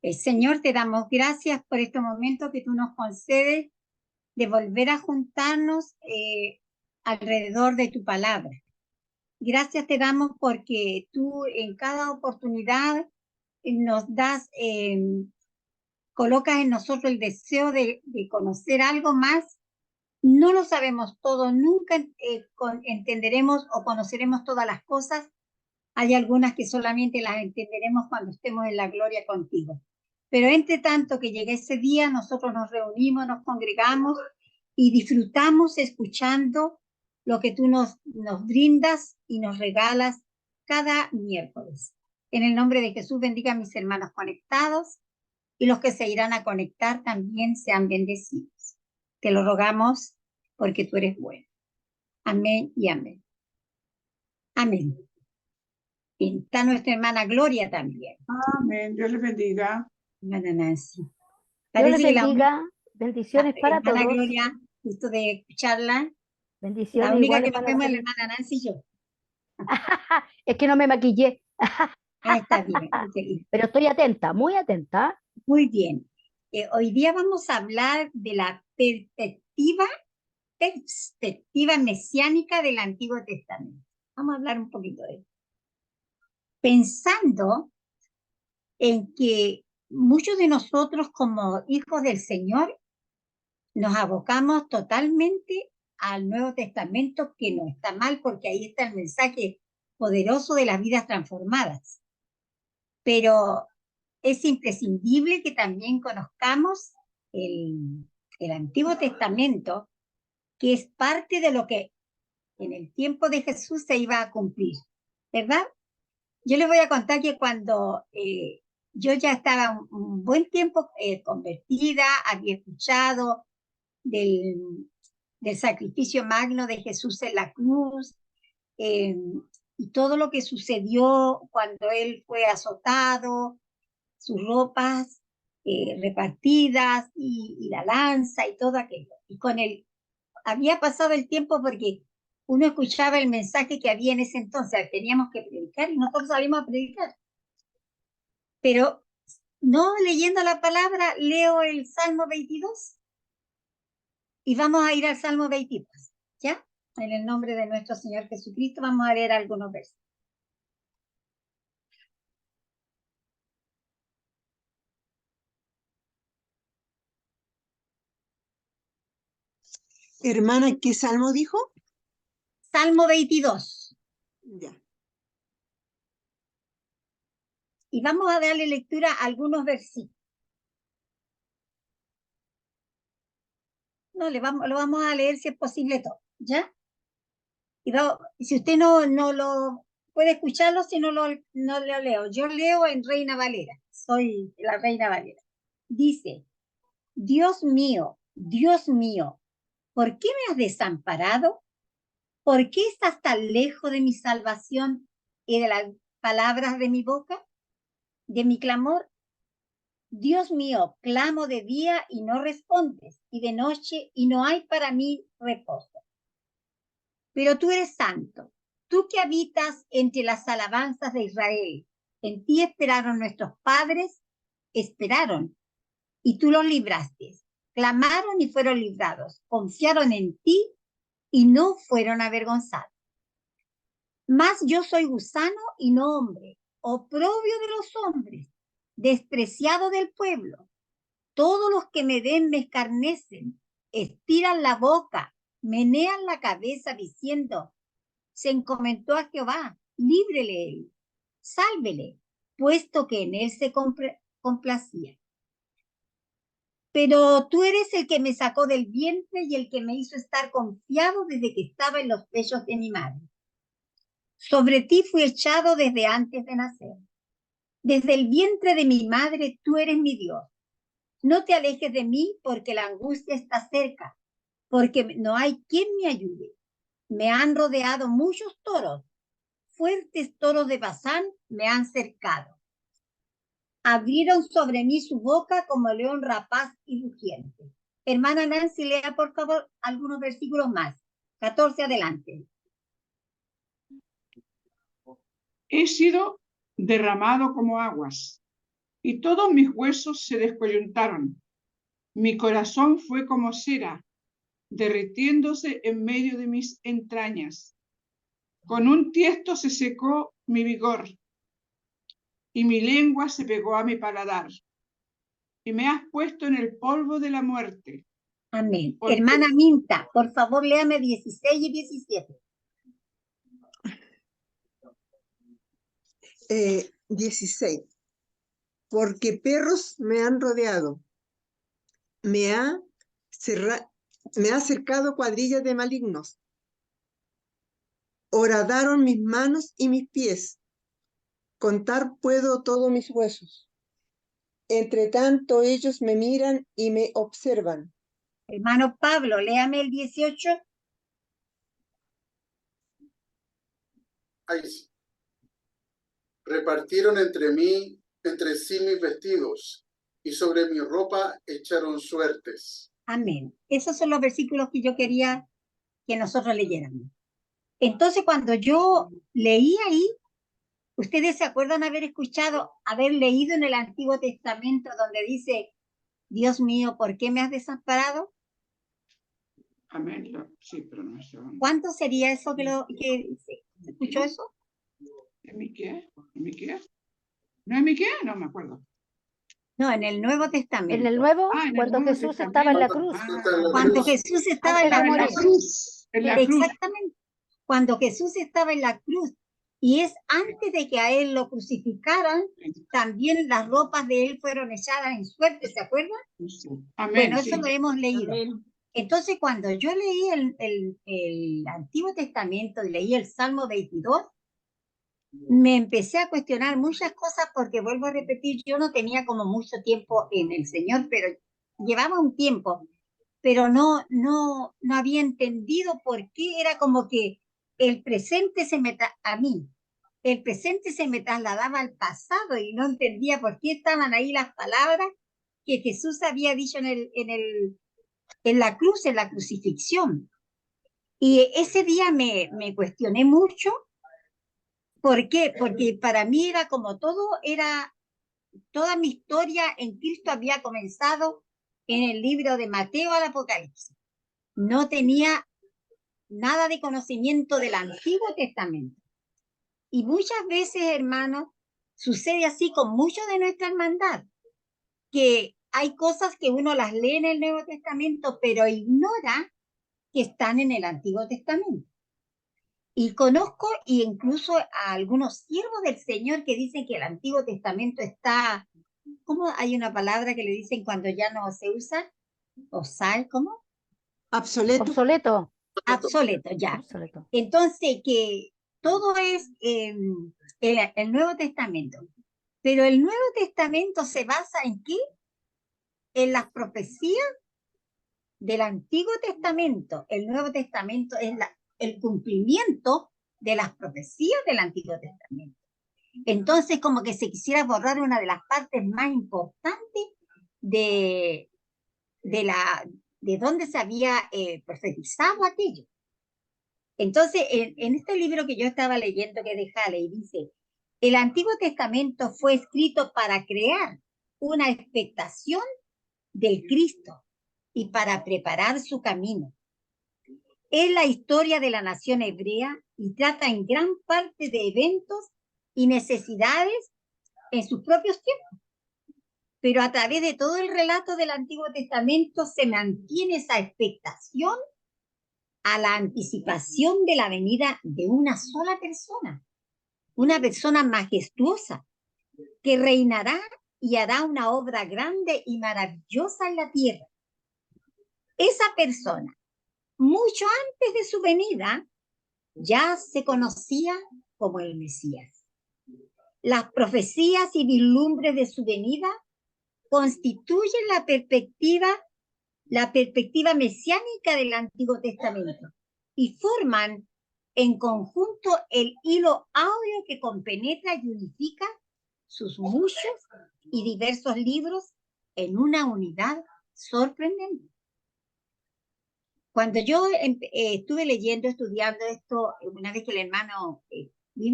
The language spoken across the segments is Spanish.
Señor, te damos gracias por este momento que tú nos concedes de volver a juntarnos alrededor de tu palabra. Gracias te damos porque tú en cada oportunidad nos das, colocas en nosotros el deseo de conocer algo más. No lo sabemos todo, nunca entenderemos o conoceremos todas las cosas. Hay algunas que solamente las entenderemos cuando estemos en la gloria contigo. Pero entre tanto que llegue ese día, nosotros nos reunimos, nos congregamos y disfrutamos escuchando lo que tú nos brindas y nos regalas cada miércoles. En el nombre de Jesús, bendiga a mis hermanos conectados y los que se irán a conectar también sean bendecidos. Te lo rogamos porque tú eres bueno. Amén y amén. Amén. Y está nuestra hermana Gloria también. Amén. Dios les bendiga. Hermana Nancy. Dios les Parece que bendiga. Bendiciones para hermana todos. Gloria, gusto de escucharla. Bendiciones La única iguales que nos para vemos es la ustedes. hermana Nancy y yo. Es que no me maquillé, Está bien, ok. pero estoy atenta, muy atenta. Muy bien. Hoy día vamos a hablar de la perspectiva mesiánica del Antiguo Testamento. Vamos a hablar un poquito de eso. Pensando en que muchos de nosotros como hijos del Señor nos abocamos totalmente al Nuevo Testamento, que no está mal porque ahí está el mensaje poderoso de las vidas transformadas. Pero es imprescindible que también conozcamos el Antiguo Testamento, que es parte de lo que en el tiempo de Jesús se iba a cumplir, ¿verdad? Yo les voy a contar que cuando yo ya estaba un buen tiempo convertida, había escuchado del sacrificio magno de Jesús en la cruz, y todo lo que sucedió cuando él fue azotado, sus ropas repartidas y la lanza y todo aquello. Y con él había pasado el tiempo porque uno escuchaba el mensaje que había en ese entonces, teníamos que predicar y nosotros salimos a predicar. Pero no leyendo la palabra, leo el Salmo 22 y vamos a ir al Salmo 22, ¿ya? En el nombre de nuestro Señor Jesucristo vamos a leer algunos versos. Hermana, ¿qué salmo dijo? Salmo 22. Ya. Y vamos a darle lectura a algunos versículos. No, lo vamos a leer si es posible todo, ¿ya? Y si usted no lo puede escucharlo, si no lo leo. Yo leo en Reina Valera, soy la Reina Valera. Dice, Dios mío, ¿por qué me has desamparado? ¿Por qué estás tan lejos de mi salvación y de las palabras de mi boca, de mi clamor? Dios mío, clamo de día y no respondes, y de noche y no hay para mí reposo. Pero tú eres santo, tú que habitas entre las alabanzas de Israel. En ti esperaron nuestros padres, esperaron, y tú los libraste. Clamaron y fueron librados, confiaron en ti y no fueron avergonzados. Mas yo soy gusano y no hombre, oprobio de los hombres, despreciado del pueblo. Todos los que me ven me escarnecen, estiran la boca, menean la cabeza diciendo, se encomendó a Jehová, líbrele él, sálvele, puesto que en él se complacía. Pero tú eres el que me sacó del vientre y el que me hizo estar confiado desde que estaba en los pechos de mi madre. Sobre ti fui echado desde antes de nacer. Desde el vientre de mi madre tú eres mi Dios. No te alejes de mí porque la angustia está cerca, porque no hay quien me ayude. Me han rodeado muchos toros, fuertes toros de Basán me han cercado. Abrieron sobre mí su boca como león rapaz y rugiente. Hermana Nancy, lea por favor algunos versículos más. 14 adelante. He sido derramado como aguas, y todos mis huesos se descoyuntaron. Mi corazón fue como cera, derritiéndose en medio de mis entrañas. Con un tiesto se secó mi vigor, y mi lengua se pegó a mi paladar. Y me has puesto en el polvo de la muerte. Amén. Porque- Hermana Minta, por favor, léame 16 y 17. 16. Porque perros me han rodeado. Me ha cercado cuadrillas de malignos. Horadaron mis manos y mis pies. Contar puedo todos mis huesos. Entre tanto ellos me miran y me observan. Hermano Pablo, léame el 18. Ahí sí. Repartieron entre sí mis vestidos, y sobre mi ropa echaron suertes. Amén. Esos son los versículos que yo quería que nosotros leyéramos. Entonces, cuando yo leí ahí, ustedes se acuerdan haber leído en el Antiguo Testamento donde dice, Dios mío, ¿por qué me has desamparado? Amén. Sí, pero no sé. ¿Cuánto sería eso ¿se escuchó eso? ¿En mi qué? ¿En mi qué? ¿No en mi qué? No me acuerdo. No, en el Nuevo Testamento. En el Nuevo, Ah, en el cuando Nuevo Jesús estaba en la cruz. Cuando Jesús estaba en Antes de la morir. cruz. En la cruz. Exactamente. Cuando Jesús estaba en la cruz. Y es antes de que a él lo crucificaran, también las ropas de él fueron echadas en suerte, ¿se acuerdan? Amén. Bueno, Sí. eso lo hemos leído. Amén. Entonces, cuando yo leí el Antiguo Testamento y leí el Salmo 22, me empecé a cuestionar muchas cosas porque, vuelvo a repetir, yo no tenía como mucho tiempo en el Señor, pero llevaba un tiempo, pero no había entendido por qué era como que el presente el presente se me trasladaba al pasado y no entendía por qué estaban ahí las palabras que Jesús había dicho en la cruz, en la crucifixión. Y ese día me cuestioné mucho. ¿Por qué? Porque para mí era como toda mi historia en Cristo había comenzado en el libro de Mateo al Apocalipsis. No tenía nada de conocimiento del Antiguo Testamento. Y muchas veces, hermanos, sucede así con mucho de nuestra hermandad, que hay cosas que uno las lee en el Nuevo Testamento, pero ignora que están en el Antiguo Testamento. Y conozco y incluso a algunos siervos del Señor que dicen que el Antiguo Testamento está, ¿cómo hay una palabra que le dicen cuando ya no se usa? ¿Cómo? Obsoleto. Obsoleto. Obsoleto, ya. Obsoleto. Entonces, que todo es el Nuevo Testamento. Pero el Nuevo Testamento se basa en ¿qué? En las profecías del Antiguo Testamento. El Nuevo Testamento es el cumplimiento de las profecías del Antiguo Testamento. Entonces, como que se quisiera borrar una de las partes más importantes de donde se había profetizado aquello. Entonces, en este libro que yo estaba leyendo, que es de Halley, dice, el Antiguo Testamento fue escrito para crear una expectación del Cristo y para preparar su camino. Es la historia de la nación hebrea y trata en gran parte de eventos y necesidades en sus propios tiempos. Pero a través de todo el relato del Antiguo Testamento se mantiene esa expectación a la anticipación de la venida de una sola persona, una persona majestuosa que reinará y hará una obra grande y maravillosa en la tierra. Esa persona, mucho antes de su venida, ya se conocía como el Mesías. Las profecías y vislumbres de su venida constituyen la perspectiva mesiánica del Antiguo Testamento y forman en conjunto el hilo áureo que compenetra y unifica sus muchos y diversos libros en una unidad sorprendente. Cuando yo estuve estudiando esto, una vez que el hermano Luis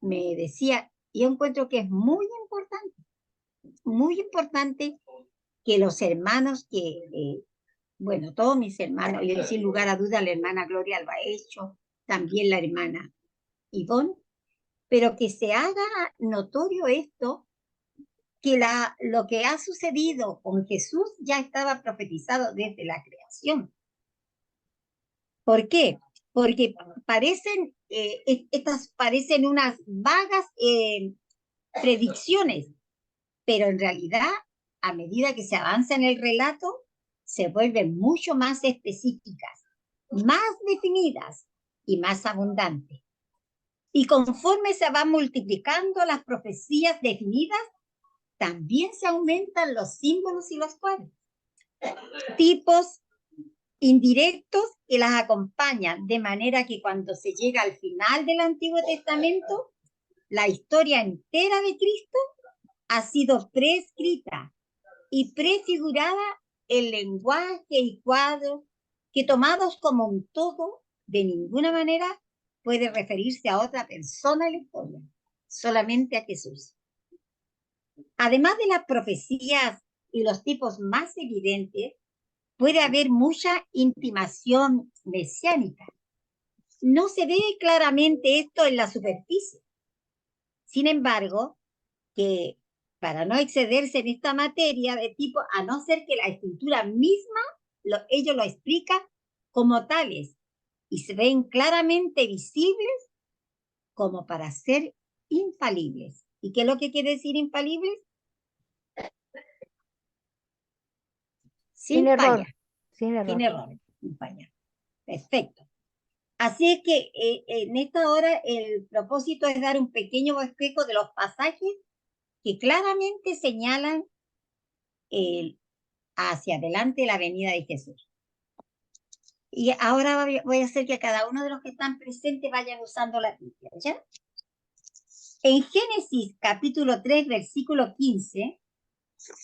me decía, yo encuentro que es muy importante, muy importante que los hermanos bueno, todos mis hermanos, y sin lugar a duda la hermana Gloria lo ha hecho, también la hermana Ivonne, pero que se haga notorio esto, que lo que ha sucedido con Jesús ya estaba profetizado desde la creación. ¿Por qué? Porque estas parecen unas vagas predicciones, pero en realidad, a medida que se avanza en el relato, se vuelven mucho más específicas, más definidas y más abundantes. Y conforme se van multiplicando las profecías definidas, también se aumentan los símbolos y los cuadros. Tipos indirectos que las acompañan, de manera que cuando se llega al final del Antiguo Testamento, la historia entera de Cristo ha sido preescrita y prefigurada en lenguaje y cuadros que, tomados como un todo, de ninguna manera puede referirse a otra persona en la historia, solamente a Jesús. Además de las profecías y los tipos más evidentes, puede haber mucha intimación mesiánica. No se ve claramente esto en la superficie. Sin embargo, que para no excederse en esta materia de tipo, a no ser que la escritura misma ellos lo explican como tales y se ven claramente visibles como para ser infalibles. ¿Y qué es lo que quiere decir infalibles? Sin error. Falla, Sin sin error. error, sin falla. Perfecto. Así es que en esta hora el propósito es dar un pequeño bosquejo de los pasajes que claramente señalan hacia adelante la venida de Jesús. Y ahora voy a hacer que cada uno de los que están presentes vayan usando la Biblia, ¿ya? En Génesis capítulo 3, versículo 15,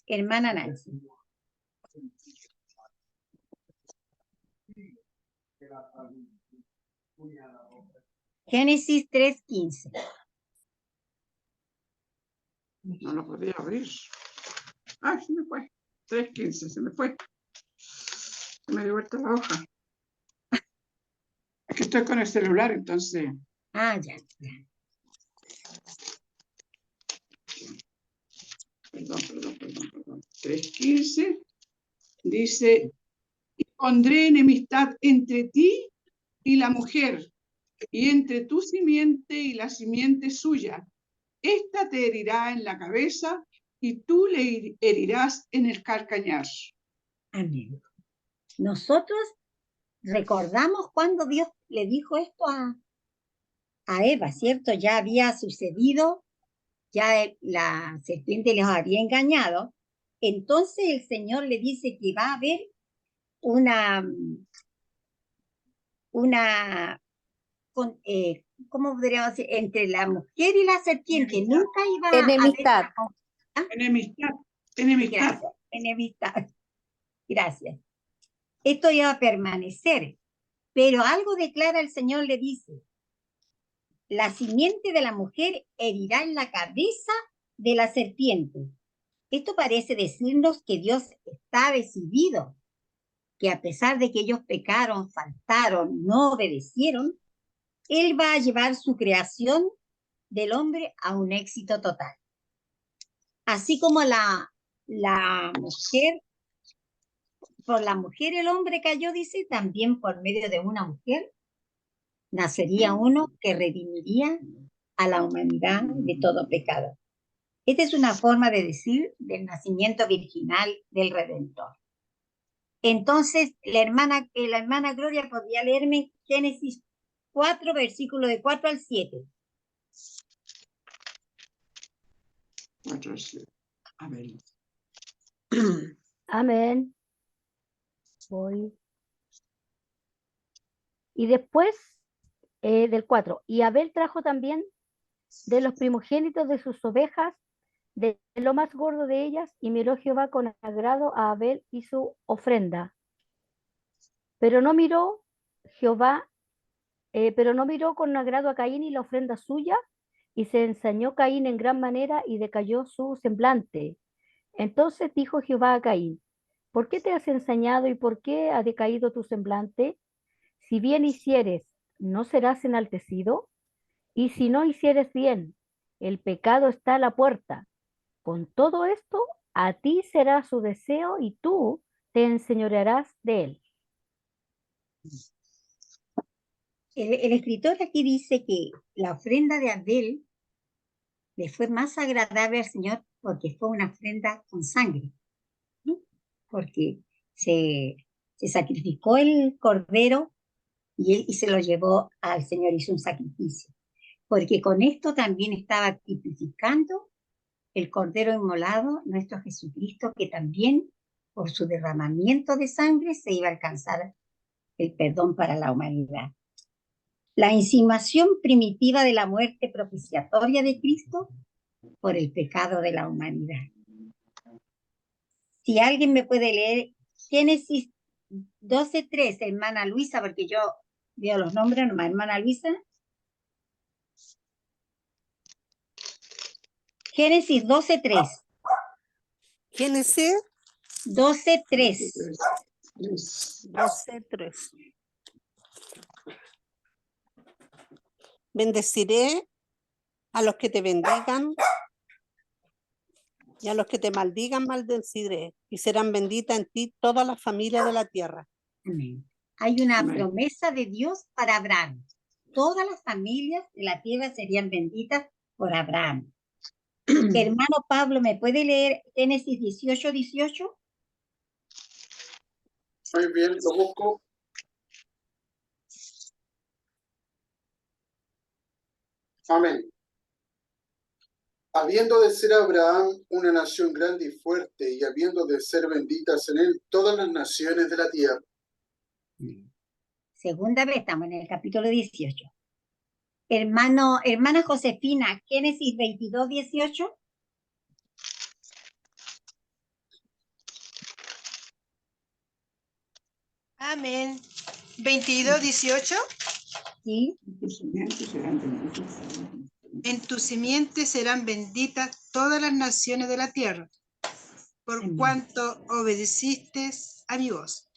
hermana Nancy. Génesis 3:15. No lo podía abrir. Ah, se me fue. 3:15, se me fue. Se me dio vuelta la hoja. Es que estoy con el celular, entonces. Ah, ya. Perdón. 3:15 dice: y pondré enemistad entre ti y la mujer, y entre tu simiente y la simiente suya. Esta te herirá en la cabeza y tú le herirás en el calcañar. Amén. Nosotros recordamos cuando Dios le dijo esto a Eva, ¿cierto? Ya había sucedido, ya la serpiente les había engañado. Entonces el Señor le dice que va a haber una ¿cómo podríamos decir? Entre la mujer y la serpiente. Enemistad. Nunca iba a Enemistad. haber Enemistad. Gracias, enemistad. Gracias. Esto iba a permanecer, pero algo declara el Señor, le dice: la simiente de la mujer herirá en la cabeza de la serpiente. Esto parece decirnos que Dios está decidido, que a pesar de que ellos pecaron, faltaron, no obedecieron, Él va a llevar su creación del hombre a un éxito total. Así como la mujer, por la mujer el hombre cayó, dice, también por medio de una mujer nacería uno que redimiría a la humanidad de todo pecado. Esta es una forma de decir del nacimiento virginal del Redentor. Entonces, la hermana Gloria podría leerme Génesis 4, versículo de 4 al 7. 4 al 7. A ver. Amén. Voy. Y después del 4. Y Abel trajo también de los primogénitos de sus ovejas, de lo más gordo de ellas, y miró Jehová con agrado a Abel y su ofrenda. Pero no miró con agrado a Caín y la ofrenda suya, y se ensañó Caín en gran manera y decayó su semblante. Entonces dijo Jehová a Caín: ¿por qué te has ensañado y por qué ha decaído tu semblante? Si bien hicieres, ¿no serás enaltecido? Y si no hicieres bien, el pecado está a la puerta. Con todo esto, a ti será su deseo y tú te enseñorearás de él. El escritor aquí dice que la ofrenda de Abel le fue más agradable al Señor porque fue una ofrenda con sangre, ¿no? Porque se, se sacrificó el cordero y se lo llevó al Señor, hizo un sacrificio. Porque con esto también estaba tipificando el cordero inmolado, nuestro Jesucristo, que también por su derramamiento de sangre se iba a alcanzar el perdón para la humanidad. La insinuación primitiva de la muerte propiciatoria de Cristo por el pecado de la humanidad. Si alguien me puede leer Génesis 12:3, hermana Luisa, porque yo veo los nombres nomás, hermana Luisa. Génesis 12:3. Génesis 12:3. 12:3. Bendeciré a los que te bendigan y a los que te maldigan maldeciré, y serán benditas en ti todas las familias de la tierra. Amén. Hay una Amén. promesa de Dios para Abraham. Todas las familias de la tierra serían benditas por Abraham. Hermano Pablo, ¿me puede leer Génesis 18:18? Muy bien, lo busco. Amén. Habiendo de ser Abraham una nación grande y fuerte, y habiendo de ser benditas en él todas las naciones de la tierra. Segunda vez estamos en el capítulo 18. Hermana Josefina, Génesis 22:18. Amén. 22:18. Sí, Tus simientes serán benditas. En tu simiente serán benditas todas las naciones de la tierra, por Amén. cuanto obedeciste a mi voz.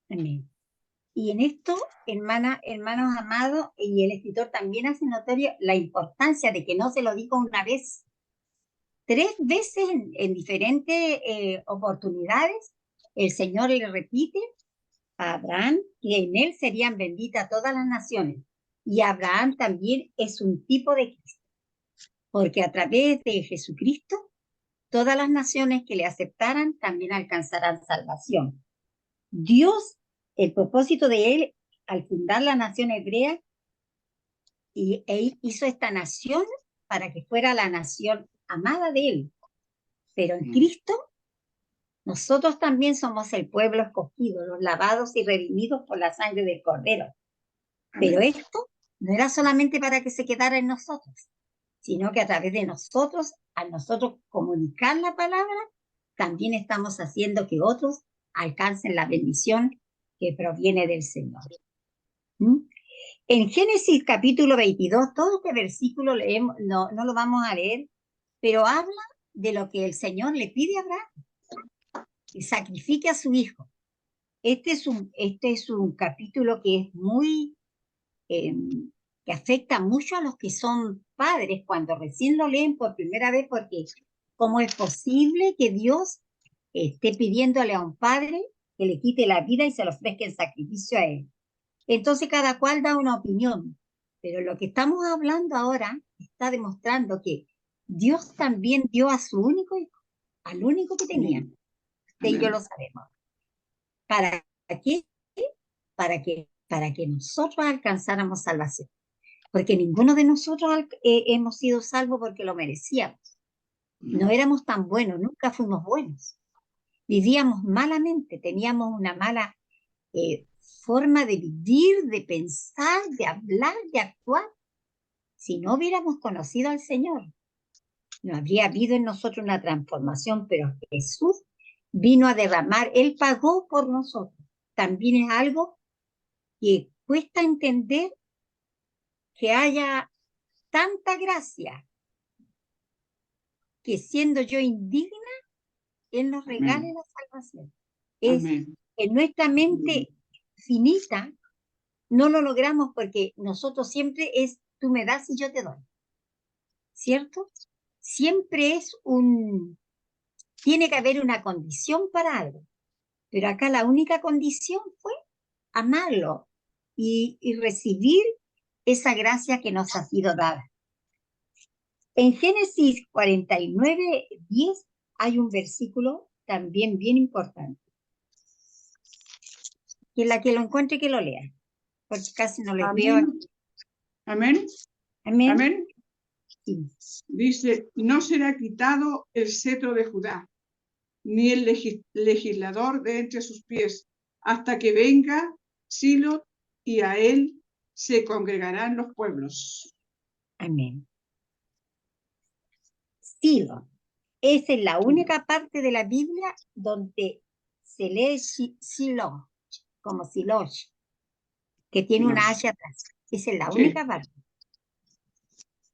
amén. Y en esto, hermanos amados, y el escritor también hace notorio la importancia de que no se lo dijo una vez, 3 veces en diferentes oportunidades, el Señor le repite a Abraham que en él serían benditas todas las naciones. Y Abraham también es un tipo de Cristo, porque a través de Jesucristo, todas las naciones que le aceptaran también alcanzarán salvación. Dios, el propósito de él, al fundar la nación hebrea, hizo esta nación para que fuera la nación amada de él. Pero en Cristo, nosotros también somos el pueblo escogido, los lavados y redimidos por la sangre del Cordero. Pero Amén. esto no era solamente para que se quedara en nosotros, sino que a través de nosotros, al nosotros comunicar la palabra, también estamos haciendo que otros alcancen la bendición que proviene del Señor. ¿Mm? En Génesis capítulo 22, todo este versículo leemos, no lo vamos a leer, pero habla de lo que el Señor le pide a Abraham, que sacrifique a su hijo. Este es un capítulo que es muy, que afecta mucho a los que son padres cuando recién lo leen por primera vez, porque ¿cómo es posible que Dios esté pidiéndole a un padre que le quite la vida y se lo ofrezca en sacrificio a él? Entonces cada cual da una opinión, pero lo que estamos hablando ahora está demostrando que Dios también dio a su único hijo, al único que tenía. Usted y yo Amén. lo sabemos. ¿Para qué? Para que nosotros alcanzáramos salvación. Porque ninguno de nosotros hemos sido salvos porque lo merecíamos. No éramos tan buenos, nunca fuimos buenos. Vivíamos malamente, teníamos una mala forma de vivir, de pensar, de hablar, de actuar. Si no hubiéramos conocido al Señor, no habría habido en nosotros una transformación, pero Jesús vino a derramar, Él pagó por nosotros. También es algo que cuesta entender, que haya tanta gracia, que siendo yo indigna, Él nos regale Amén. la salvación. Es Amén. en nuestra mente finita, no lo logramos porque nosotros siempre es, tú me das y yo te doy. ¿Cierto? Siempre es tiene que haber una condición para algo. Pero acá la única condición fue amarlo y recibir esa gracia que nos ha sido dada. En Génesis 49:10 hay un versículo también bien importante. Que la que lo encuentre que lo lea, porque casi no les veo aquí. Amén. Amén. Amén. Sí. Dice, no será quitado el cetro de Judá, ni el legislador de entre sus pies, hasta que venga Silo, y a él se congregarán los pueblos. Amén. Silo. Esa es la única parte de la Biblia donde se lee Silo, como Silosh, que tiene una H atrás. Esa es la Sí. única parte.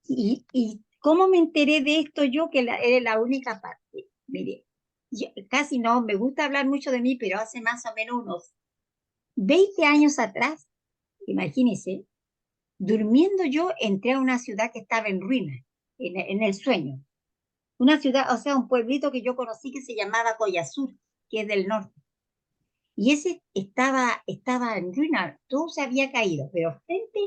¿Y cómo me enteré de esto yo, que era la única parte? Mire, yo casi no me gusta hablar mucho de mí, pero hace más o menos unos 20 años atrás, imagínense, durmiendo yo entré a una ciudad que estaba en ruinas, en el sueño. Una ciudad, o sea, un pueblito que yo conocí que se llamaba Collazur, que es del norte. Y ese estaba en ruinas, todo se había caído, pero frente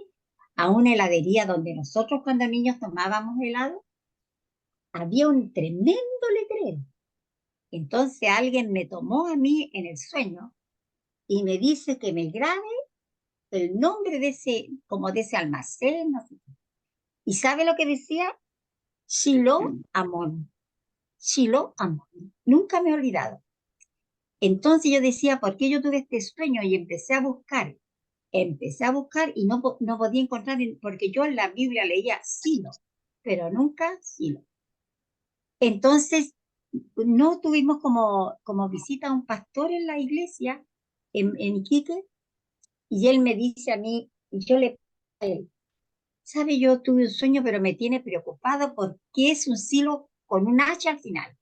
a una heladería donde nosotros cuando niños tomábamos helado, había un tremendo letrero. Entonces alguien me tomó a mí en el sueño y me dice que me grabe el nombre de ese, como de ese almacén, no sé qué. ¿Y sabe lo que decía? Shiloh Amón. Shiloh Amón. Nunca me he olvidado. Entonces yo decía, ¿por qué yo tuve este sueño? Y empecé a buscar y no podía encontrar, porque yo en la Biblia leía Silo, pero nunca Silo. Entonces, no tuvimos como visita a un pastor en la iglesia, en Iquique, y él me dice a mí, y yo le a él, ¿sabe? Yo tuve un sueño, pero me tiene preocupado porque es un silo con un H al final.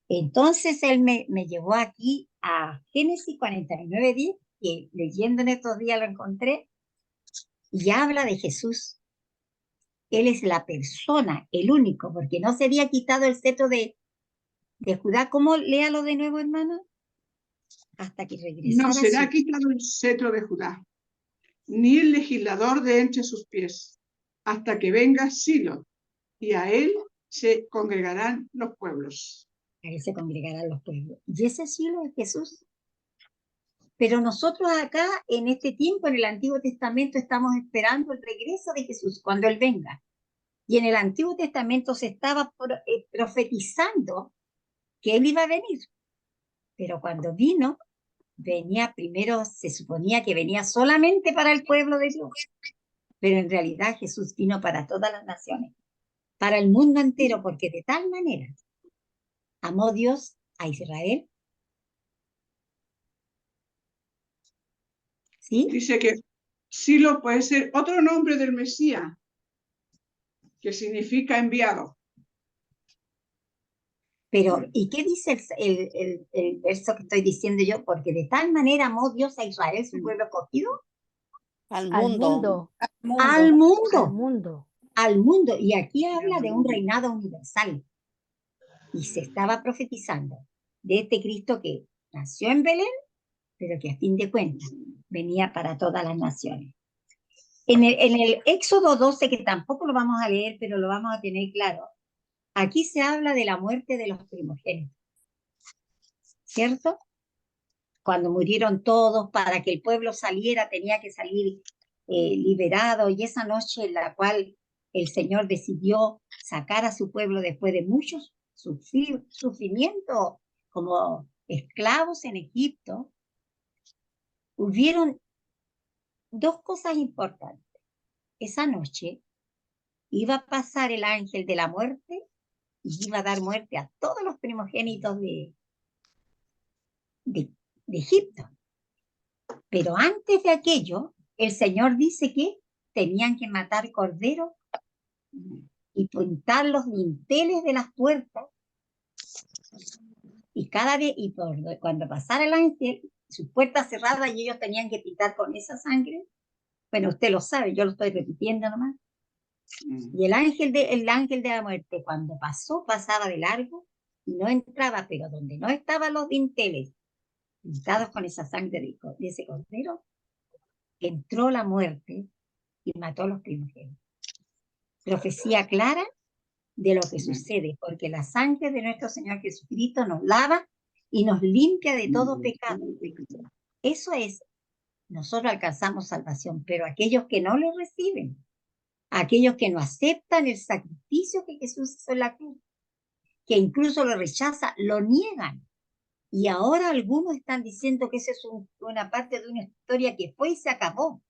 Entonces él me llevó aquí a Génesis 49:10, que leyendo en estos días lo encontré, y habla de Jesús. Él es la persona, el único, porque no se había quitado el cetro de Judá. ¿Cómo? Léalo de nuevo, hermano. Hasta que No regresara será quitado el cetro de Judá, ni el legislador de entre sus pies, hasta que venga Silo, y a él se congregarán los pueblos. Ahí se congregarán los pueblos. Y ese cielo es Jesús. Pero nosotros acá, en este tiempo, en el Antiguo Testamento, estamos esperando el regreso de Jesús, cuando Él venga. Y en el Antiguo Testamento se estaba profetizando que Él iba a venir. Pero cuando vino, venía primero, se suponía que venía solamente para el pueblo de Dios. Pero en realidad Jesús vino para todas las naciones, para el mundo entero, porque de tal manera amó Dios a Israel. ¿Sí? Dice que Silo puede ser otro nombre del Mesías, que significa enviado. Pero, ¿y qué dice el verso que estoy diciendo yo? Porque de tal manera amó Dios a Israel, su pueblo escogido, Al Al mundo. mundo, al mundo, al mundo. al mundo. Y aquí habla de un reinado universal. Y se estaba profetizando de este Cristo que nació en Belén, pero que a fin de cuentas venía para todas las naciones. En el Éxodo 12, que tampoco lo vamos a leer, pero lo vamos a tener claro, aquí se habla de la muerte de los primogénitos, ¿cierto? Cuando murieron todos, para que el pueblo saliera, tenía que salir liberado, y esa noche en la cual el Señor decidió sacar a su pueblo después de muchos sufrimientos como esclavos en Egipto, hubieron dos cosas importantes. Esa noche iba a pasar el ángel de la muerte y iba a dar muerte a todos los primogénitos de Egipto. Pero antes de aquello, el Señor dice que tenían que matar corderos y pintar los dinteles de las puertas Y cada vez, cuando pasara el ángel, sus puertas cerradas y ellos tenían que pitar con esa sangre. Bueno, usted lo sabe, yo lo estoy repitiendo nomás. Y el ángel de la muerte, cuando pasaba de largo y no entraba, pero donde no estaban los dinteles pintados con esa sangre de ese cordero, entró la muerte y mató a los primogénitos. Profecía clara de lo que sucede, porque la sangre de nuestro Señor Jesucristo nos lava y nos limpia de todo pecado. Eso es, nosotros alcanzamos salvación, pero aquellos que no lo reciben, aquellos que no aceptan el sacrificio que Jesús hizo en la cruz, que incluso lo rechazan, lo niegan. Y ahora algunos están diciendo que esa es una parte de una historia que fue y se acabó.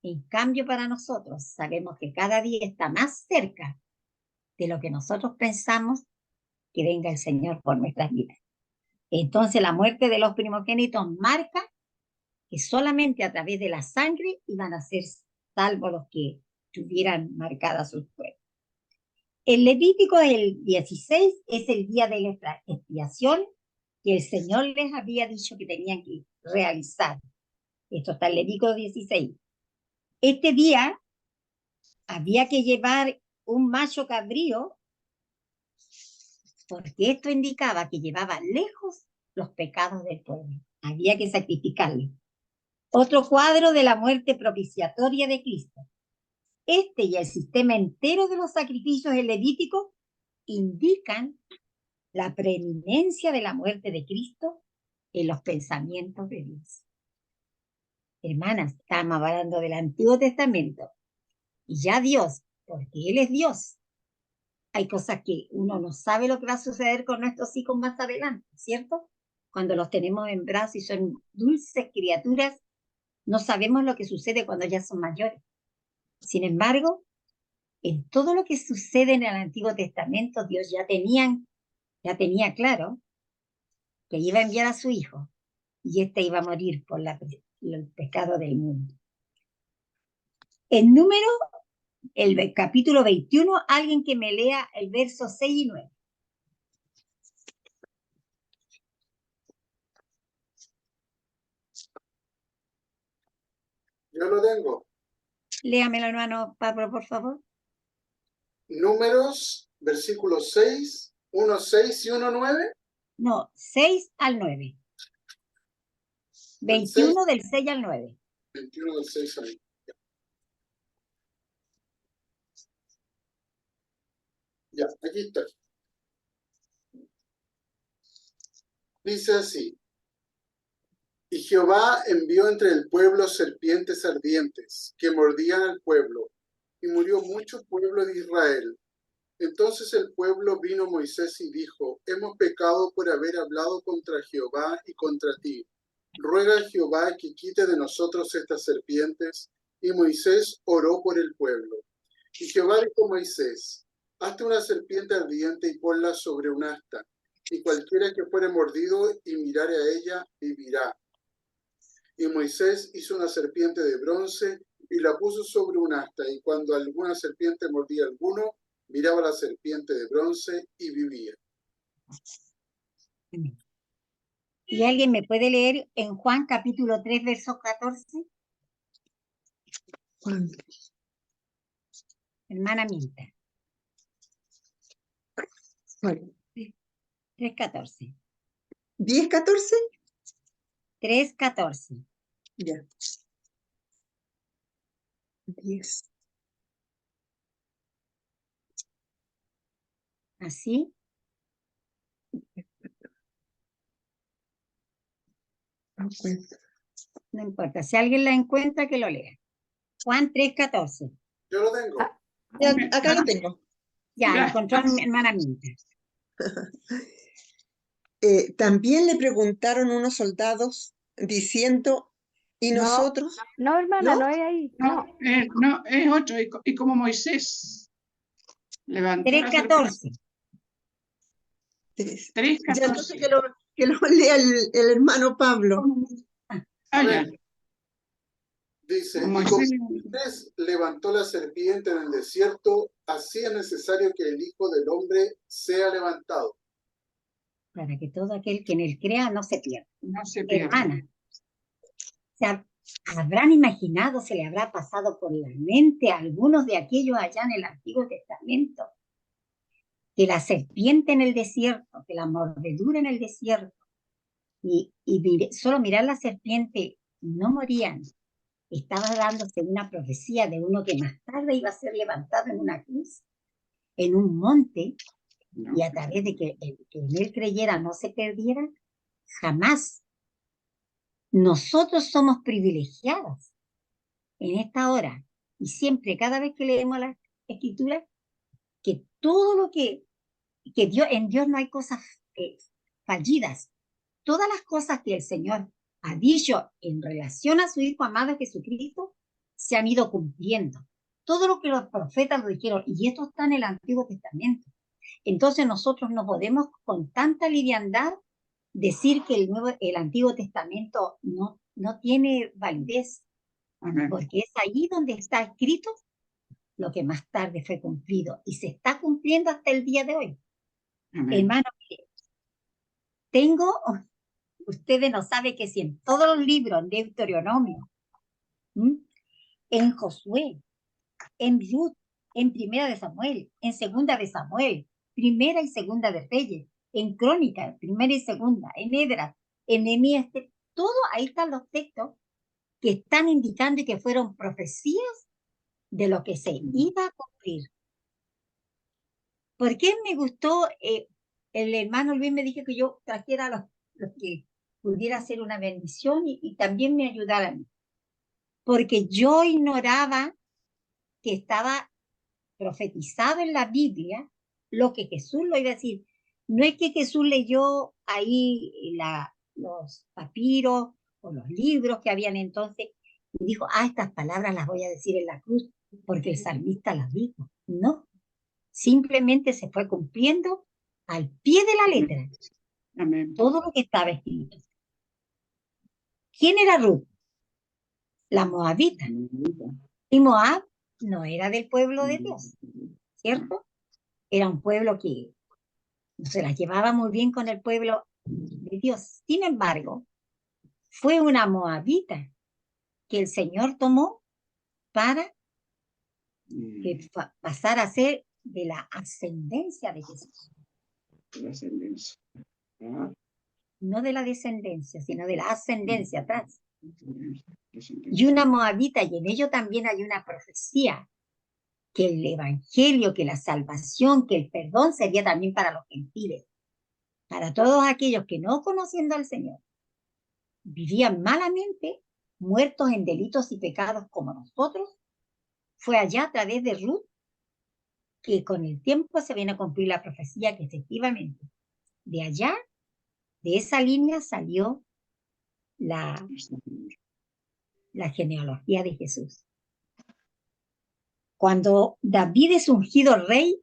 En cambio, para nosotros sabemos que cada día está más cerca de lo que nosotros pensamos que venga el Señor por nuestras vidas. Entonces la muerte de los primogénitos marca que solamente a través de la sangre iban a ser salvos los que tuvieran marcadas sus cuerpos. El Levítico del 16 es el día de la expiación que el Señor les había dicho que tenían que realizar. Esto está en Levítico 16. Este día había que llevar un macho cabrío, porque esto indicaba que llevaba lejos los pecados del pueblo. Había que sacrificarlo. Otro cuadro de la muerte propiciatoria de Cristo. Este y el sistema entero de los sacrificios en Levítico indican la preeminencia de la muerte de Cristo en los pensamientos de Dios. Hermanas, estamos hablando del Antiguo Testamento. Y ya Dios, porque Él es Dios, hay cosas que uno no sabe lo que va a suceder con nuestros hijos más adelante, ¿cierto? Cuando los tenemos en brazos y son dulces criaturas, no sabemos lo que sucede cuando ya son mayores. Sin embargo, en todo lo que sucede en el Antiguo Testamento, Dios ya tenía claro que iba a enviar a su hijo y este iba a morir por el pecado del mundo. En Número, el capítulo 21, alguien que me lea el verso 6 y 9. Yo lo tengo. Léamelo, hermano Pablo, por favor. Números, versículos 6, 1:6 y 1:9. No, 6 al 9. 21 del 6 al 9. 21 del 6 al 9. Ya, aquí está. Dice así. Y Jehová envió entre el pueblo serpientes ardientes que mordían al pueblo, y murió mucho pueblo de Israel. Entonces el pueblo vino a Moisés y dijo: hemos pecado por haber hablado contra Jehová y contra ti. Ruega a Jehová que quite de nosotros estas serpientes. Y Moisés oró por el pueblo. Y Jehová dijo a Moisés: hazte una serpiente ardiente y ponla sobre un asta, y cualquiera que fuere mordido y mirare a ella, vivirá. Y Moisés hizo una serpiente de bronce y la puso sobre un asta, y cuando alguna serpiente mordía a alguno, miraba la serpiente de bronce y vivía. ¿Y alguien me puede leer en Juan capítulo 3, verso 14? Juan. Hermana Minta. Juan. 3:14. ¿10:14? 3:14. Ya. 10. ¿Así? No encuentro. No importa. Si alguien la encuentra, que lo lea. Juan 3:14. Yo lo tengo. Ya, acá lo tengo. Ya, encontró a mi hermana Minta. También le preguntaron unos soldados diciendo, ¿y No, nosotros? No, hermana, ¿No? no es ahí. No, no, es 8. Y como Moisés levantó la serpiente. 3:14. 3. 3:14. Ya, entonces que lo lea el hermano Pablo. Ya. Dice, Como y como Moisés. Moisés levantó la serpiente en el desierto, así es necesario que el Hijo del Hombre sea levantado, para que todo aquel que en él crea no se pierda. no se pierda. Hermana, ¿se habrán imaginado, se le habrá pasado por la mente a algunos de aquellos allá en el Antiguo Testamento, que la serpiente en el desierto, que la mordedura en el desierto, solo mirar la serpiente, no morían? Estaba dándose una profecía de uno que más tarde iba a ser levantado en una cruz, en un monte, No. y a través de que el que en él creyera no se perdiera, jamás. Nosotros somos privilegiadas en esta hora, y siempre, cada vez que leemos la Escritura, que todo lo que Dios, en Dios no hay cosas fallidas. Todas las cosas que el Señor ha dicho en relación a su Hijo amado Jesucristo se han ido cumpliendo. Todo lo que los profetas lo dijeron, y esto está en el Antiguo Testamento. Entonces nosotros no podemos con tanta liviandad decir que el Antiguo Testamento no tiene validez, Amén. porque es ahí donde está escrito lo que más tarde fue cumplido, y se está cumpliendo hasta el día de hoy. Amén. Hermano, ustedes no saben que si en todos los libros, en Deuteronomio, en Josué, en Ruth, en Primera de Samuel, en Segunda de Samuel, Primera y Segunda de Reyes, en Crónica, Primera y Segunda, en Edras, en Nehemías, todo ahí están los textos que están indicando y que fueron profecías de lo que se iba a cumplir. ¿Por qué me gustó? El hermano Luis me dijo que yo trajera los que pudiera ser una bendición y también me ayudaran, porque yo ignoraba que estaba profetizado en la Biblia lo que Jesús lo iba a decir. No es que Jesús leyó ahí los papiros o los libros que habían entonces y dijo, estas palabras las voy a decir en la cruz porque el salmista las dijo. No, simplemente se fue cumpliendo al pie de la letra Amén. todo lo que estaba escrito. ¿Quién era Ruth? La moabita. Y Moab no era del pueblo de Dios, ¿cierto? Era un pueblo que no se las llevaba muy bien con el pueblo de Dios. Sin embargo, fue una moabita que el Señor tomó para que pasara a ser de la ascendencia de Jesús. La ascendencia. Ah, No de la descendencia, sino de la ascendencia atrás. descendencia. Y una moabita, y en ello también hay una profecía, que el evangelio, que la salvación, que el perdón sería también para los gentiles, para todos aquellos que no conociendo al Señor, vivían malamente, muertos en delitos y pecados como nosotros. Fue allá a través de Ruth que con el tiempo se viene a cumplir la profecía que efectivamente de allá, de esa línea salió la genealogía de Jesús. Cuando David es ungido rey,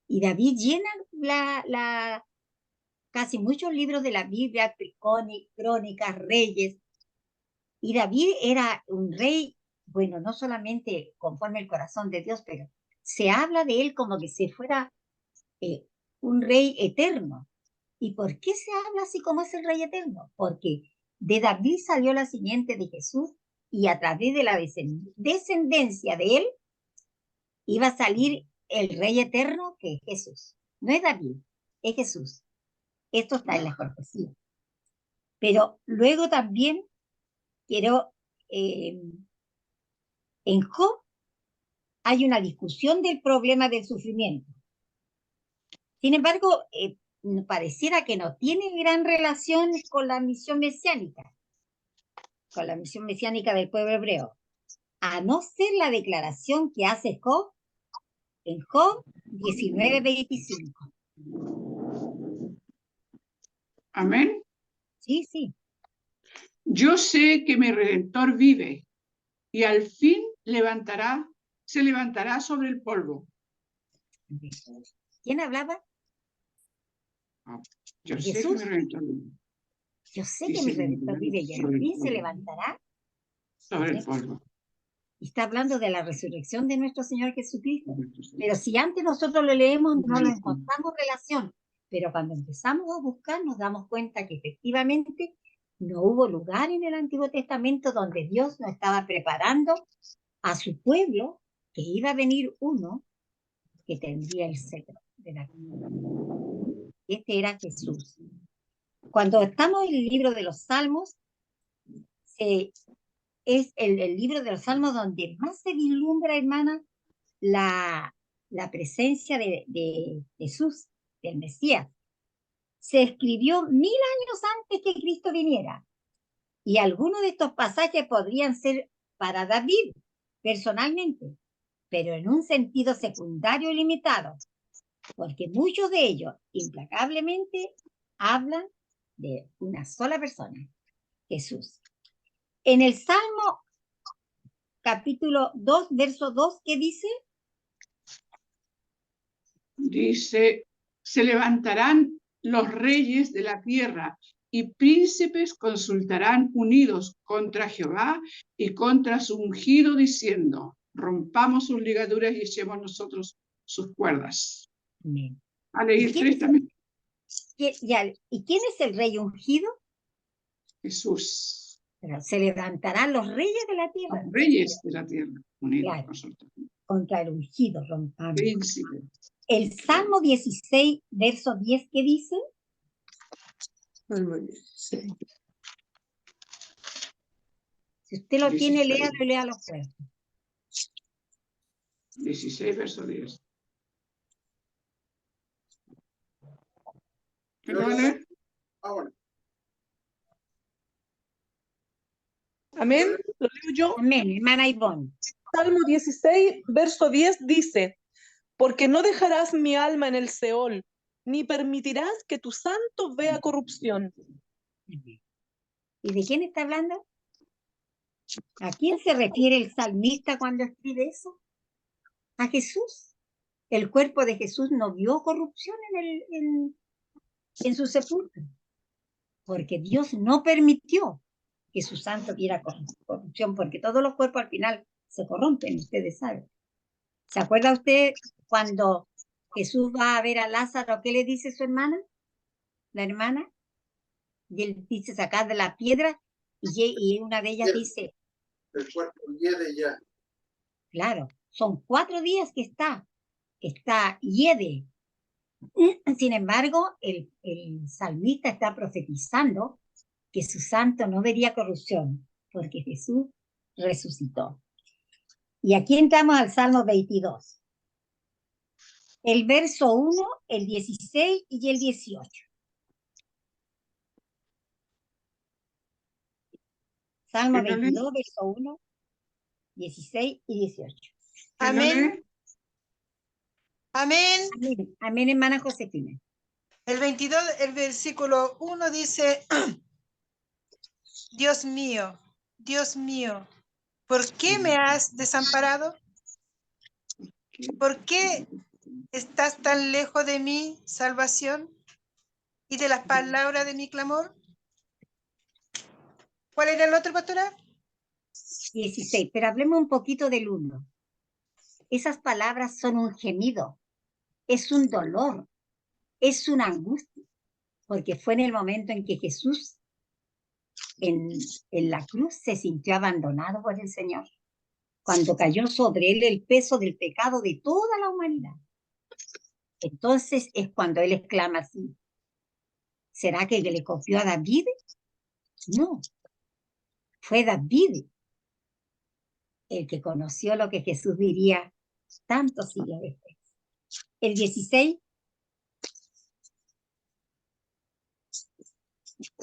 y David llena casi muchos libros de la Biblia, Crónicas, Reyes, y David era un rey, bueno, no solamente conforme el corazón de Dios, pero se habla de él como que si fuera un rey eterno. ¿Y por qué se habla así como es el rey eterno? Porque de David salió la simiente de Jesús, y a través de la descendencia de él iba a salir el rey eterno, que es Jesús. No es David, es Jesús. Esto está en la profecía. Pero luego también quiero, en Job hay una discusión del problema del sufrimiento. Sin embargo, pareciera que no tiene gran relación con la misión mesiánica del pueblo hebreo, a no ser la declaración que hace Job en Job 19:25. Amén. Sí, sí. Yo sé que mi Redentor vive y al fin se levantará sobre el polvo. ¿Quién hablaba? Yo sé que Jesús. mi Redentor vive. Yo sé Y que se mi Redentor levantará vive y al sobre el fin se polvo. levantará. Sobre el polvo. Y está hablando de la resurrección de nuestro Señor Jesucristo. Pero si antes nosotros lo leemos, no lo encontramos relación. Pero cuando empezamos a buscar nos damos cuenta que efectivamente no hubo lugar en el Antiguo Testamento donde Dios nos estaba preparando a su pueblo, que iba a venir uno que tendría el cetro de la corona. Este era Jesús. Cuando estamos en el libro de los Salmos, es el libro de los Salmos donde más se vislumbra, hermana, la presencia de Jesús, del Mesías. Se escribió 1000 años antes que Cristo viniera. Y algunos de estos pasajes podrían ser para David, personalmente, pero en un sentido secundario y limitado, porque muchos de ellos, implacablemente, hablan de una sola persona, Jesús. En el Salmo capítulo 2, verso 2, ¿qué dice? Dice, se levantarán los reyes de la tierra y príncipes consultarán unidos contra Jehová y contra su ungido, diciendo, rompamos sus ligaduras y echemos nosotros sus cuerdas. Amén. A leer 3 también. ¿Y quién es el rey ungido? Jesús. Pero se levantarán los reyes de la tierra. Los reyes de la tierra unidos Claro. consultarán. Contra el ungido, rompamos. Príncipes. El Salmo 16, verso 10, ¿qué dice? Salmo 16. Si usted lo 16. tiene, léalo y léalo fuerte. 16, verso 10. ¿Qué Yo lo va a lo- leer? Bueno, Amén. Lo leo yo. Amén, hermana Ivonne. Salmo 16, verso 10 dice, porque no dejarás mi alma en el Seol, ni permitirás que tu santo vea corrupción. ¿Y de quién está hablando? ¿A quién se refiere el salmista cuando escribe eso? A Jesús. El cuerpo de Jesús no vio corrupción en su sepulcro, porque Dios no permitió que su santo viera corrupción, porque todos los cuerpos al final se corrompen, ustedes saben. ¿Se acuerda usted cuando Jesús va a ver a Lázaro, qué le dice su hermana? La hermana, y él dice sacar de la piedra, y una de ellas Bien. dice, el cuerpo hiede ya. claro, son 4 días que está hiede. Sin embargo, el salmista está profetizando que su santo no vería corrupción, porque Jesús resucitó. Y aquí entramos al Salmo 22. El verso 1, el 16 y el 18. Salmo ¿Quién lo lee? 22, verso 1, 16 y 18. ¿Quién lo Amén. lee? Amén. Amén, amén, hermana Josefina. El 22, el versículo 1 dice, Dios mío, ¿por qué me has desamparado? ¿Por qué estás tan lejos de mi salvación y de las palabras de mi clamor? ¿Cuál era el otro, pastora? 16, pero hablemos un poquito del 1. Esas palabras son un gemido, es un dolor, es una angustia, porque fue en el momento en que Jesús en la cruz se sintió abandonado por el Señor, cuando cayó sobre él el peso del pecado de toda la humanidad. Entonces es cuando él exclama así, ¿será que le copió a David? No, fue David el que conoció lo que Jesús diría tantos siglos después. El 16,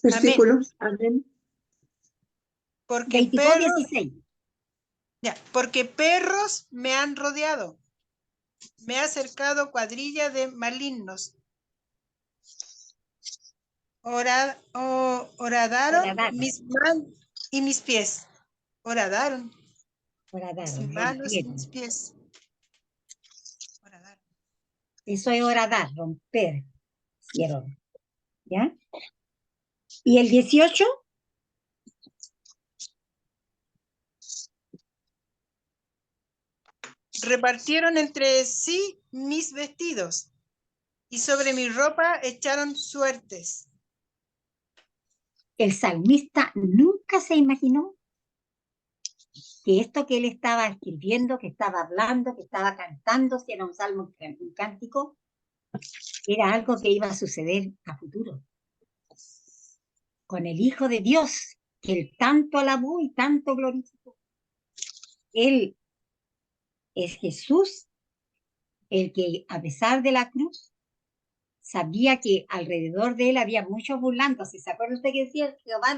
Versículo. Amén. Porque 22, perros, 16. porque perros me han rodeado. Me ha acercado cuadrilla de malignos. Horadaron Horadaron. mis manos y mis pies. Horadaron Horadaron, mis manos y rompieron. mis pies. Horadaron. Eso es horadar, romper. Hicieron. ¿Ya? Y el 18, Repartieron entre sí mis vestidos y sobre mi ropa echaron suertes. El salmista nunca se imaginó que esto que él estaba escribiendo, que estaba hablando, que estaba cantando, si era un salmo, un cántico, era algo que iba a suceder a futuro. Con el Hijo de Dios, que él tanto alabó y tanto glorificó. Él es Jesús, el que a pesar de la cruz, sabía que alrededor de él había muchos burlándose. ¿Se acuerda usted que decía, Jehová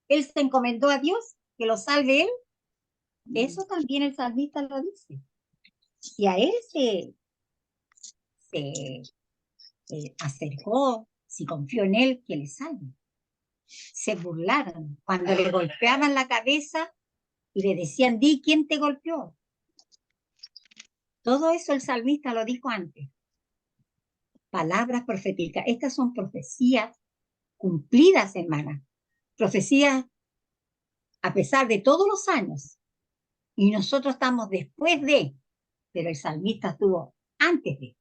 él se encomendó a Dios, que lo salve él? Eso también el salmista lo dice. Y a él se acercó, si confió en él, que le salve. Se burlaron cuando le golpeaban la cabeza y le decían, di, ¿quién te golpeó? Todo eso el salmista lo dijo antes. Palabras proféticas. Estas son profecías cumplidas, hermana. Profecías a pesar de todos los años. Y nosotros estamos después de, pero el salmista estuvo antes de.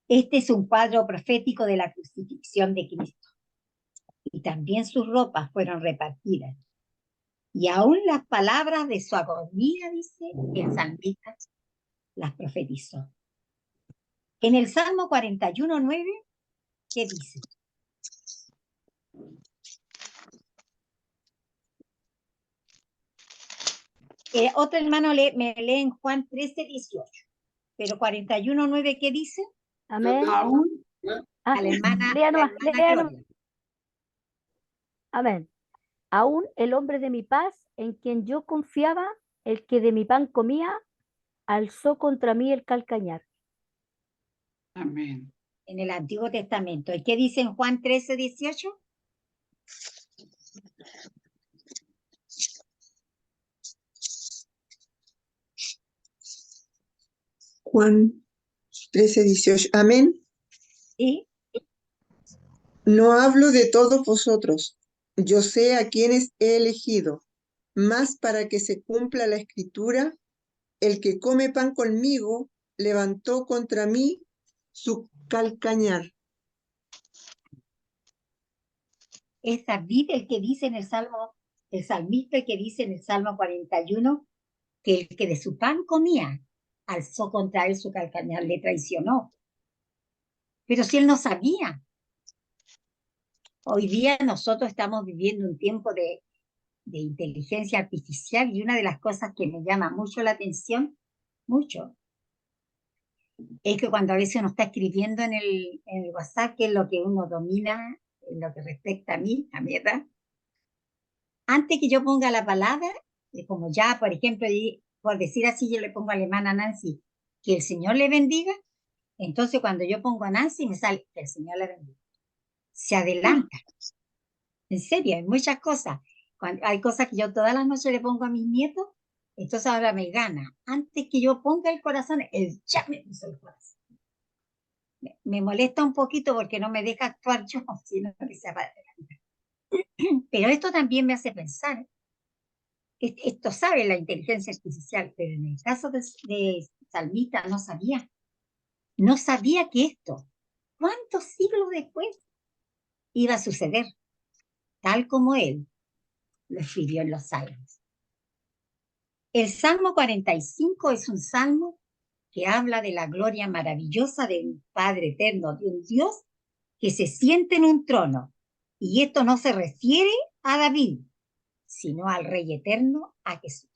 Este es un cuadro profético de la crucifixión de Cristo. Y también sus ropas fueron repartidas. Y aún las palabras de su agonía, dice el salmista, las profetizó. En el Salmo 41:9, ¿qué dice? Otro hermano me lee en Juan 13:18. Pero 41:9, ¿qué dice? Amén. Aún Ah, A la hermana, lea nomás, la hermana lea nomás. Gloria. Amén. Aún el hombre de mi paz, en quien yo confiaba, el que de mi pan comía, alzó contra mí el calcañar. amén. En el Antiguo Testamento. ¿Y qué dice en Juan 13:18? Juan 13:18. Amén. ¿Sí? No hablo de todos vosotros. Yo sé a quienes he elegido, mas para que se cumpla la escritura, el que come pan conmigo levantó contra mí su calcañar. Es David el que dice en el Salmo, el salmista el que dice en el Salmo 41, que el que de su pan comía, alzó contra él su calcañar, le traicionó. Pero si él no sabía. Hoy día nosotros estamos viviendo un tiempo de inteligencia artificial y una de las cosas que me llama mucho la atención, mucho, es que cuando a veces uno está escribiendo en el WhatsApp, que es lo que uno domina en lo que respecta a mí, a mi edad, antes que yo ponga la palabra, como ya, por ejemplo, por decir así, yo le pongo a la hermana Nancy, que el Señor le bendiga, entonces cuando yo pongo a Nancy me sale, que el Señor le bendiga. Se adelanta. En serio, hay muchas cosas. Hay cosas que yo todas las noches le pongo a mis nietos, entonces ahora me gana. Antes que yo ponga el corazón, él ya me puso el corazón. Me molesta un poquito porque no me deja actuar yo, sino que se para adelante. Pero esto también me hace pensar. Esto sabe la inteligencia artificial, pero en el caso de Salmita no sabía. No sabía que esto, ¿cuántos siglos después iba a suceder? Tal como él lo escribió en los Salmos. El Salmo 45 es un salmo que habla de la gloria maravillosa de un Padre eterno, de un Dios que se siente en un trono. Y esto no se refiere a David, sino al Rey eterno, a Jesús.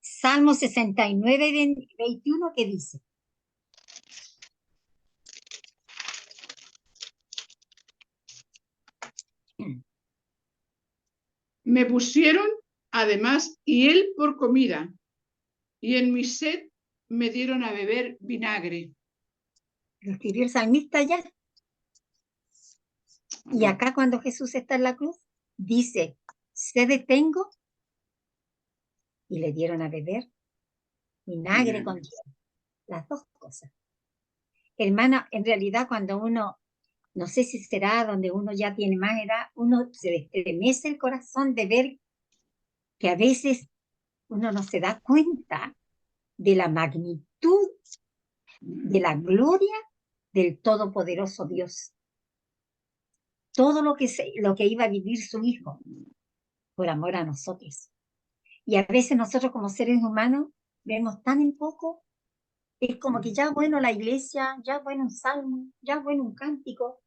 Salmo 69:21, que dice: Me pusieron además hiel por comida, y en mi sed me dieron a beber vinagre. Lo escribió el salmista ya. Y acá cuando Jesús está en la cruz, dice: sed tengo, y le dieron a beber vinagre con hiel. Las dos cosas. Hermana, en realidad cuando uno, no sé si será donde uno ya tiene más edad, uno se le estremece el corazón de ver que a veces uno no se da cuenta de la magnitud plenitud de la gloria del Todopoderoso Dios. Todo lo que iba a vivir su Hijo por amor a nosotros. Y a veces nosotros como seres humanos vemos tan en poco, es como que ya bueno la iglesia, ya bueno un salmo, ya bueno un cántico,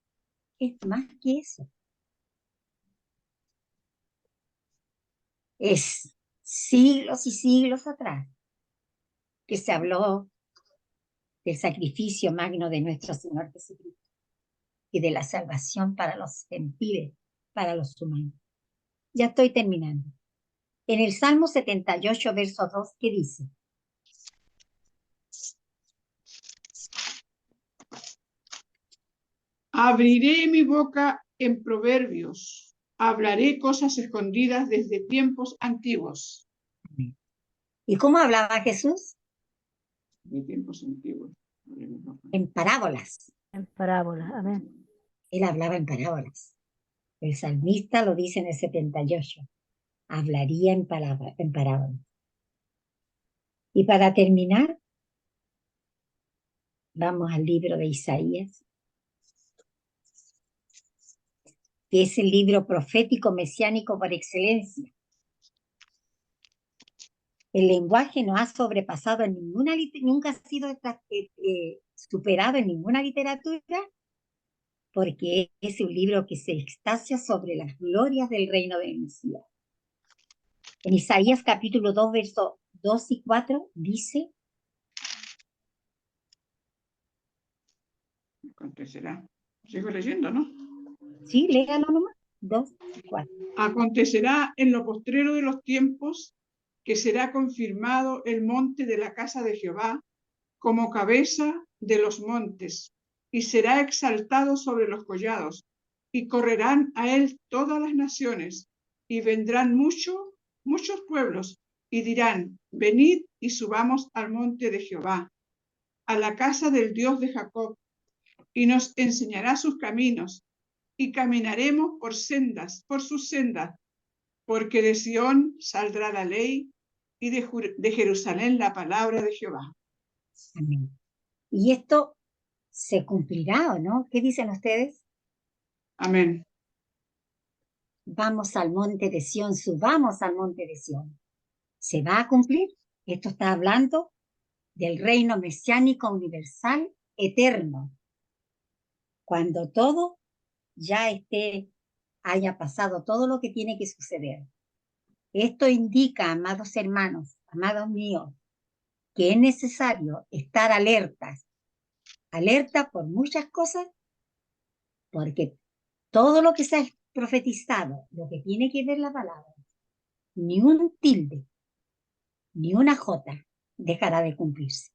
es más que eso. Es siglos y siglos atrás que se habló del sacrificio magno de nuestro Señor Jesucristo y de la salvación para los gentiles, para los humanos. Ya estoy terminando. En el Salmo 78, verso 2, ¿qué dice? Abriré mi boca en proverbios, hablaré cosas escondidas desde tiempos antiguos. ¿Y cómo hablaba Jesús? De tiempos antiguos. En parábolas. En parábola. Amén. Él hablaba en parábolas. El salmista lo dice en el 78. Hablaría en parábolas. Y para terminar, vamos al libro de Isaías, que es el libro profético mesiánico por excelencia. El lenguaje no ha sobrepasado en nunca ha sido superado en ninguna literatura, porque es un libro que se extasia sobre las glorias del reino del Mesías. En Isaías capítulo 2, versos 2 y 4 dice: Acontecerá. Sigo leyendo, ¿no? Sí, léalo nomás. 2 y 4. Acontecerá en lo postrero de los tiempos que será confirmado el monte de la casa de Jehová como cabeza de los montes, y será exaltado sobre los collados, y correrán a él todas las naciones, y vendrán muchos pueblos, y dirán: venid y subamos al monte de Jehová, a la casa del Dios de Jacob, y nos enseñará sus caminos, y caminaremos por sus sendas, porque de Sión saldrá la ley, y de Jerusalén la palabra de Jehová. Amén. Y esto se cumplirá, ¿o no? ¿Qué dicen ustedes? Amén. Vamos al monte de Sión, subamos al monte de Sión. ¿Se va a cumplir? Esto está hablando del reino mesiánico universal eterno. Cuando todo ya haya pasado todo lo que tiene que suceder. Esto indica, amados hermanos, amados míos, que es necesario estar alertas, alerta por muchas cosas, porque todo lo que se ha profetizado, lo que tiene que ver la palabra, ni un tilde, ni una jota dejará de cumplirse.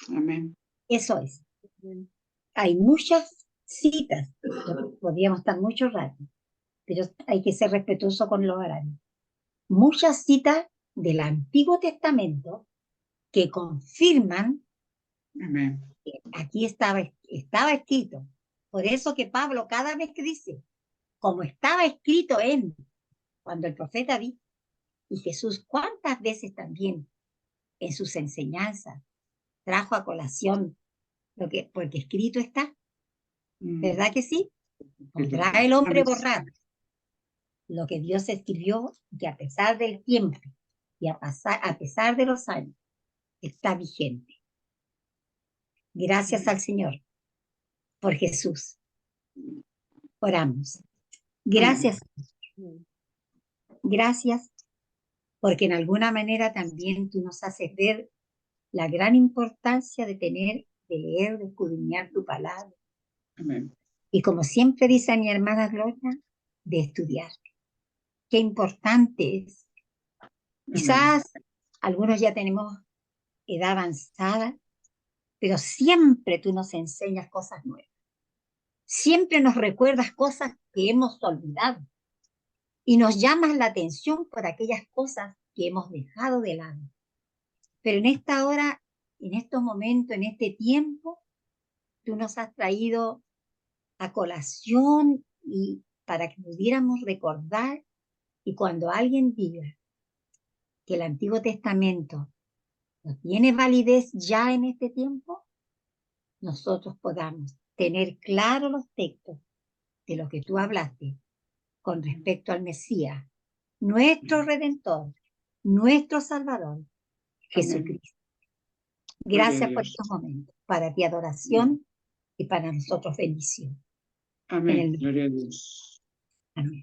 Amén. Eso es. Hay muchas citas, podríamos estar mucho rato, pero hay que ser respetuoso con los horarios. Muchas citas del Antiguo Testamento que confirman Amén. que aquí estaba escrito. Por eso que Pablo cada vez que dice, como estaba escrito cuando el profeta dijo, y Jesús cuántas veces también en sus enseñanzas trajo a colación porque escrito está, ¿verdad que sí? ¿Podrá el hombre borrar lo que Dios escribió, que a pesar del tiempo y a pesar de los años está vigente? Gracias al Señor por Jesús. Oramos. Gracias. Gracias porque en alguna manera también tú nos haces ver la gran importancia de leer, de escudriñar tu palabra. Amén. Y como siempre dice mi hermana Gloria, de estudiar. Qué importante es. Quizás algunos ya tenemos edad avanzada, pero siempre tú nos enseñas cosas nuevas. Siempre nos recuerdas cosas que hemos olvidado y nos llamas la atención por aquellas cosas que hemos dejado de lado. Pero en esta hora, en estos momentos, en este tiempo, tú nos has traído a colación y para que pudiéramos recordar, y cuando alguien diga que el Antiguo Testamento no tiene validez ya en este tiempo, nosotros podamos tener claros los textos de lo que tú hablaste con respecto al Mesías, nuestro Redentor, nuestro Salvador, Jesucristo. Gracias por Dios. estos momentos. Para ti adoración y para nosotros bendición. En Amén. el- Gloria a Dios. Amén.